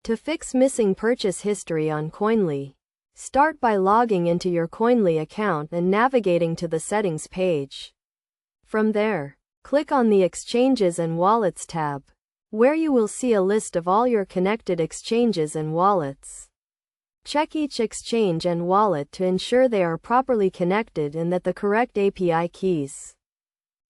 To fix missing purchase history on Koinly, start by logging into your Koinly account and navigating to the Settings page. From there, click on the Exchanges and Wallets tab, where you will see a list of all your connected exchanges and wallets. Check each exchange and wallet to ensure they are properly connected and that the correct API keys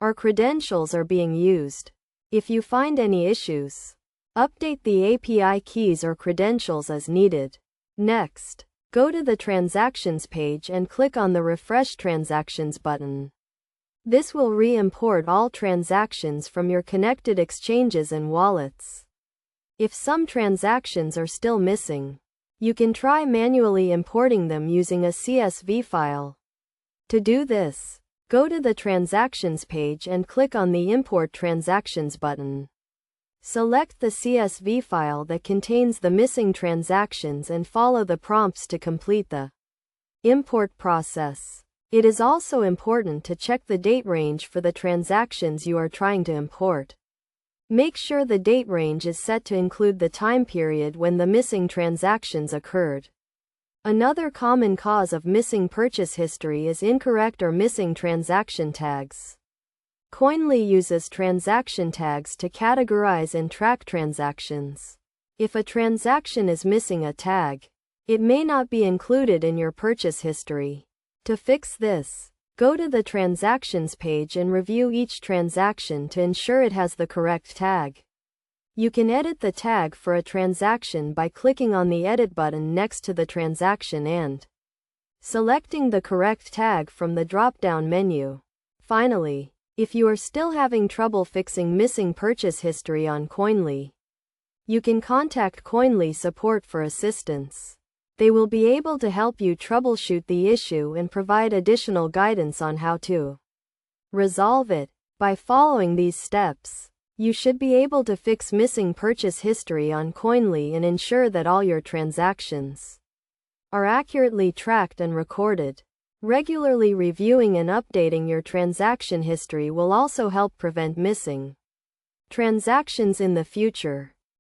or credentials are being used. If you find any issues, update the API keys or credentials as needed. Next, go to the Transactions page and click on the Refresh Transactions button. This will re-import all transactions from your connected exchanges and wallets. If some transactions are still missing, you can try manually importing them using a CSV file. To do this, go to the Transactions page and click on the Import Transactions button. Select the CSV file that contains the missing transactions and follow the prompts to complete the import process. It is also important to check the date range for the transactions you are trying to import. Make sure the date range is set to include the time period when the missing transactions occurred. Another common cause of missing purchase history is incorrect or missing transaction tags. Koinly uses transaction tags to categorize and track transactions. If a transaction is missing a tag, it may not be included in your purchase history. To fix this, go to the Transactions page and review each transaction to ensure it has the correct tag. You can edit the tag for a transaction by clicking on the Edit button next to the transaction and selecting the correct tag from the drop-down menu. Finally, if you are still having trouble fixing missing purchase history on Koinly, you can contact Koinly support for assistance. They will be able to help you troubleshoot the issue and provide additional guidance on how to resolve it. By following these steps, you should be able to fix missing purchase history on Koinly and ensure that all your transactions are accurately tracked and recorded. Regularly reviewing and updating your transaction history will also help prevent missing transactions in the future.